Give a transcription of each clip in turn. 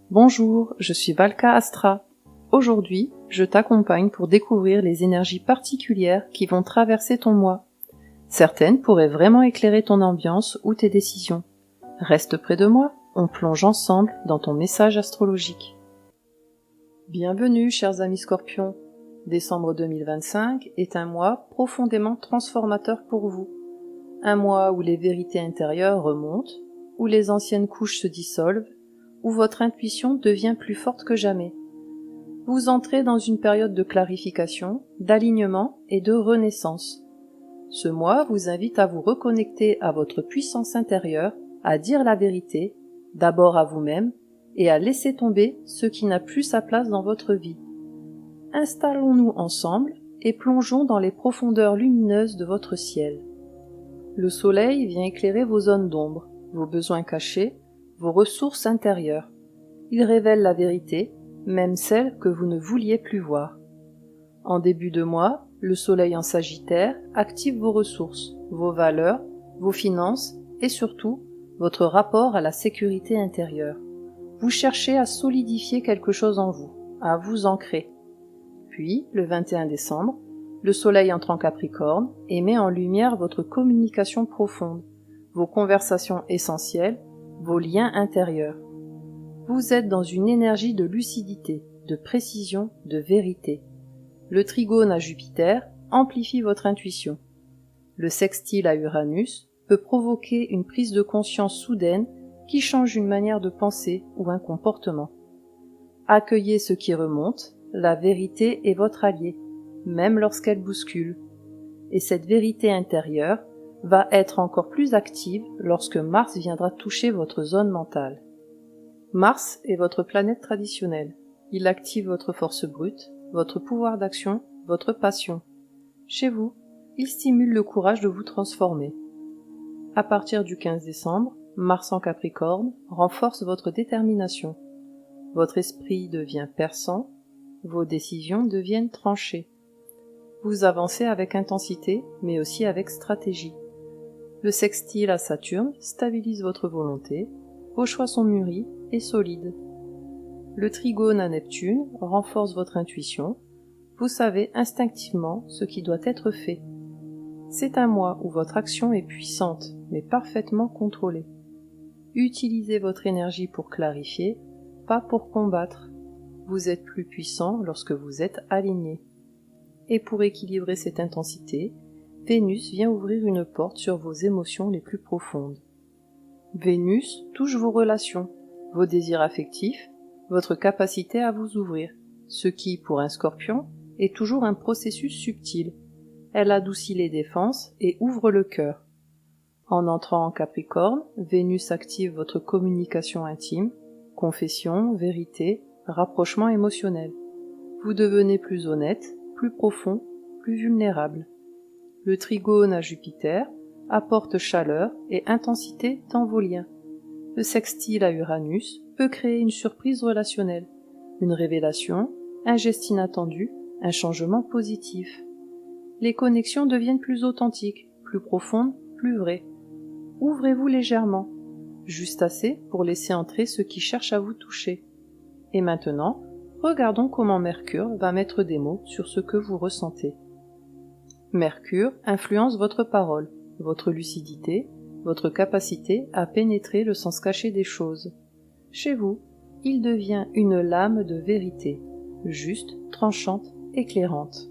Bonjour, je suis Valka Astra. Aujourd'hui, je t'accompagne pour découvrir les énergies particulières qui vont traverser ton mois. Certaines pourraient vraiment éclairer ton ambiance ou tes décisions. Reste près de moi, on plonge ensemble dans ton message astrologique. Bienvenue, chers amis Scorpions. Décembre 2025 est un mois profondément transformateur pour vous. Un mois où les vérités intérieures remontent, où les anciennes couches se dissolvent, où votre intuition devient plus forte que jamais. Vous entrez dans une période de clarification, d'alignement et de renaissance. Ce mois vous invite à vous reconnecter à votre puissance intérieure, à dire la vérité, d'abord à vous-même, et à laisser tomber ce qui n'a plus sa place dans votre vie. Installons-nous ensemble et plongeons dans les profondeurs lumineuses de votre ciel. Le soleil vient éclairer vos zones d'ombre, vos besoins cachés, vos ressources intérieures. Il révèle la vérité, même celle que vous ne vouliez plus voir. En début de mois, le soleil en Sagittaire active vos ressources, vos valeurs, vos finances et surtout votre rapport à la sécurité intérieure. Vous cherchez à solidifier quelque chose en vous, à vous ancrer. Puis, le 21 décembre, le soleil entre en Capricorne et met en lumière votre communication profonde, vos conversations essentielles, vos liens intérieurs. Vous êtes dans une énergie de lucidité, de précision, de vérité. Le trigone à Jupiter amplifie votre intuition. Le sextile à Uranus peut provoquer une prise de conscience soudaine qui change une manière de penser ou un comportement. Accueillez ce qui remonte, la vérité est votre allié, même lorsqu'elle bouscule. Et cette vérité intérieure va être encore plus active lorsque Mars viendra toucher votre zone mentale. Mars est votre planète traditionnelle. Il active votre force brute, votre pouvoir d'action, votre passion. Chez vous, il stimule le courage de vous transformer. À partir du 15 décembre, Mars en Capricorne renforce votre détermination. Votre esprit devient perçant, vos décisions deviennent tranchées. Vous avancez avec intensité, mais aussi avec stratégie. Le sextile à Saturne stabilise votre volonté, vos choix sont mûris et solides. Le trigone à Neptune renforce votre intuition, vous savez instinctivement ce qui doit être fait. C'est un mois où votre action est puissante, mais parfaitement contrôlée. Utilisez votre énergie pour clarifier, pas pour combattre. Vous êtes plus puissant lorsque vous êtes aligné. Et pour équilibrer cette intensité, Vénus vient ouvrir une porte sur vos émotions les plus profondes. Vénus touche vos relations, vos désirs affectifs, votre capacité à vous ouvrir, ce qui, pour un Scorpion, est toujours un processus subtil. Elle adoucit les défenses et ouvre le cœur. En entrant en Capricorne, Vénus active votre communication intime, confession, vérité, rapprochement émotionnel. Vous devenez plus honnête, plus profond, plus vulnérable. Le trigone à Jupiter apporte chaleur et intensité dans vos liens. Le sextile à Uranus peut créer une surprise relationnelle, une révélation, un geste inattendu, un changement positif. Les connexions deviennent plus authentiques, plus profondes, plus vraies. Ouvrez-vous légèrement, juste assez pour laisser entrer ceux qui cherchent à vous toucher. Et maintenant, regardons comment Mercure va mettre des mots sur ce que vous ressentez. Mercure influence votre parole, votre lucidité, votre capacité à pénétrer le sens caché des choses. Chez vous, il devient une lame de vérité, juste, tranchante, éclairante.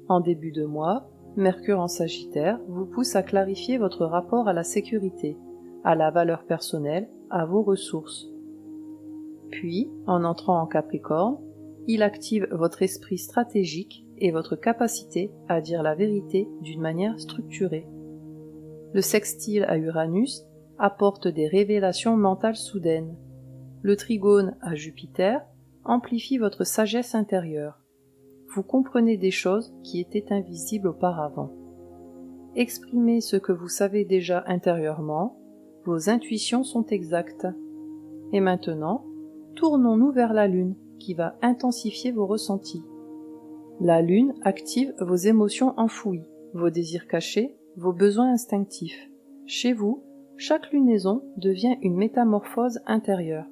En début de mois, Mercure en Sagittaire vous pousse à clarifier votre rapport à la sécurité, à la valeur personnelle, à vos ressources. Puis, en entrant en Capricorne, il active votre esprit stratégique et votre capacité à dire la vérité d'une manière structurée. Le sextile à Uranus apporte des révélations mentales soudaines. Le trigone à Jupiter amplifie votre sagesse intérieure. Vous comprenez des choses qui étaient invisibles auparavant. Exprimez ce que vous savez déjà intérieurement, vos intuitions sont exactes. Et maintenant, tournons-nous vers la Lune, qui va intensifier vos ressentis. La Lune active vos émotions enfouies, vos désirs cachés, vos besoins instinctifs. Chez vous, chaque lunaison devient une métamorphose intérieure.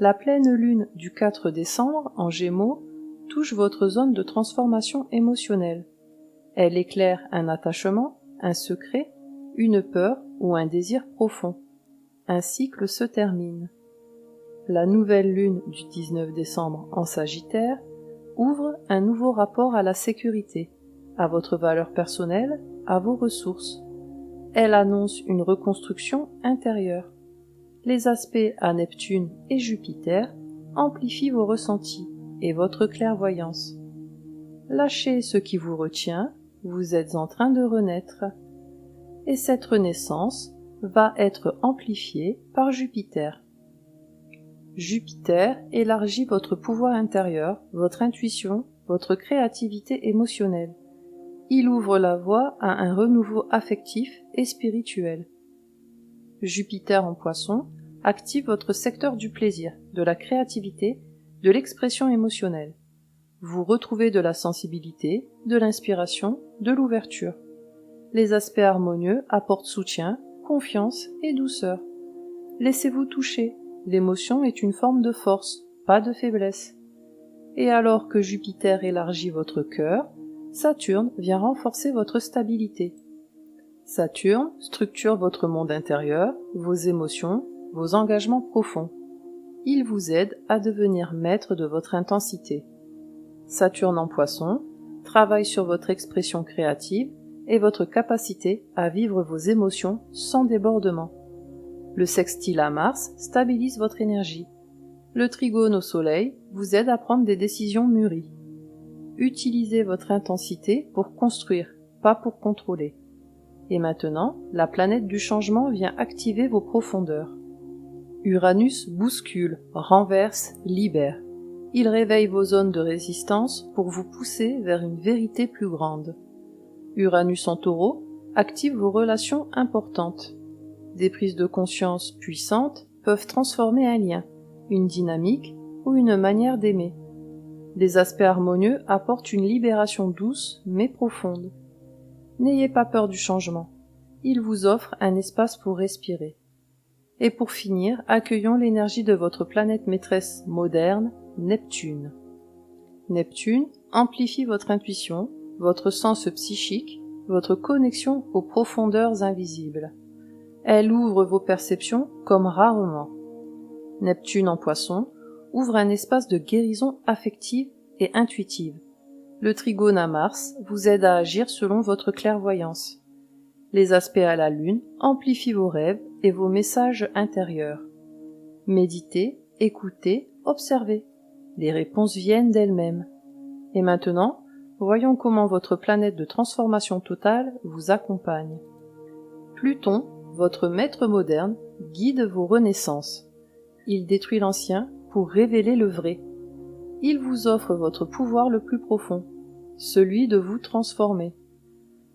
La pleine lune du 4 décembre en Gémeaux touche votre zone de transformation émotionnelle. Elle éclaire un attachement, un secret, une peur ou un désir profond. Un cycle se termine. La nouvelle lune du 19 décembre en Sagittaire ouvre un nouveau rapport à la sécurité, à votre valeur personnelle, à vos ressources. Elle annonce une reconstruction intérieure. Les aspects à Neptune et Jupiter amplifient vos ressentis et votre clairvoyance. Lâchez ce qui vous retient, vous êtes en train de renaître. Et cette renaissance va être amplifiée par Jupiter. Jupiter élargit votre pouvoir intérieur, votre intuition, votre créativité émotionnelle. Il ouvre la voie à un renouveau affectif et spirituel. Jupiter en Poisson active votre secteur du plaisir, de la créativité, de l'expression émotionnelle. Vous retrouvez de la sensibilité, de l'inspiration, de l'ouverture. Les aspects harmonieux apportent soutien, confiance et douceur. Laissez-vous toucher, l'émotion est une forme de force, pas de faiblesse. Et alors que Jupiter élargit votre cœur, Saturne vient renforcer votre stabilité. Saturne structure votre monde intérieur, vos émotions, vos engagements profonds. Il vous aide à devenir maître de votre intensité. Saturne en Poisson travaille sur votre expression créative et votre capacité à vivre vos émotions sans débordement. Le sextile à Mars stabilise votre énergie. Le trigone au Soleil vous aide à prendre des décisions mûries. Utilisez votre intensité pour construire, pas pour contrôler. Et maintenant, la planète du changement vient activer vos profondeurs. Uranus bouscule, renverse, libère. Il réveille vos zones de résistance pour vous pousser vers une vérité plus grande. Uranus en Taureau active vos relations importantes. Des prises de conscience puissantes peuvent transformer un lien, une dynamique ou une manière d'aimer. Les aspects harmonieux apportent une libération douce mais profonde. N'ayez pas peur du changement. Il vous offre un espace pour respirer. Et pour finir, accueillons l'énergie de votre planète maîtresse moderne, Neptune. Neptune amplifie votre intuition, votre sens psychique, votre connexion aux profondeurs invisibles. Elle ouvre vos perceptions comme rarement. Neptune en Poisson ouvre un espace de guérison affective et intuitive. Le trigone à Mars vous aide à agir selon votre clairvoyance. Les aspects à la Lune amplifient vos rêves et vos messages intérieurs. Méditez, écoutez, observez. Les réponses viennent d'elles-mêmes. Et maintenant, voyons comment votre planète de transformation totale vous accompagne. Pluton, votre maître moderne, guide vos renaissances. Il détruit l'ancien pour révéler le vrai. Il vous offre votre pouvoir le plus profond, celui de vous transformer.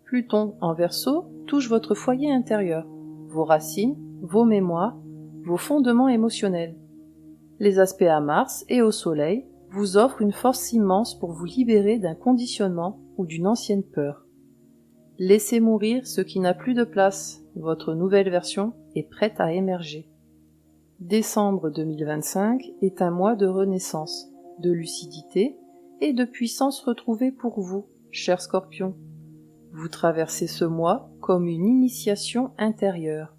Pluton en Verseau touche votre foyer intérieur, vos racines, vos mémoires, vos fondements émotionnels. Les aspects à Mars et au Soleil vous offrent une force immense pour vous libérer d'un conditionnement ou d'une ancienne peur. Laissez mourir ce qui n'a plus de place, votre nouvelle version est prête à émerger. Décembre 2025 est un mois de renaissance, de lucidité et de puissance retrouvée pour vous, chers Scorpions. Vous traversez ce mois comme une initiation intérieure.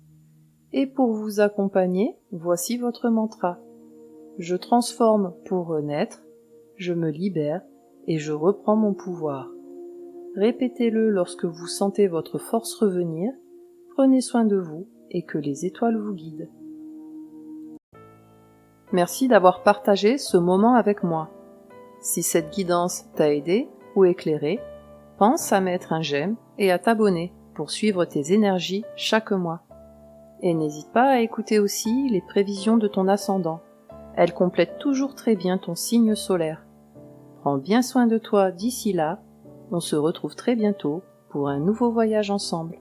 Et pour vous accompagner, voici votre mantra. Je transforme pour renaître, je me libère et je reprends mon pouvoir. Répétez-le lorsque vous sentez votre force revenir, prenez soin de vous et que les étoiles vous guident. Merci d'avoir partagé ce moment avec moi. Si cette guidance t'a aidé ou éclairé, pense à mettre un j'aime et à t'abonner pour suivre tes énergies chaque mois. Et n'hésite pas à écouter aussi les prévisions de ton ascendant. Elles complètent toujours très bien ton signe solaire. Prends bien soin de toi d'ici là. On se retrouve très bientôt pour un nouveau voyage ensemble.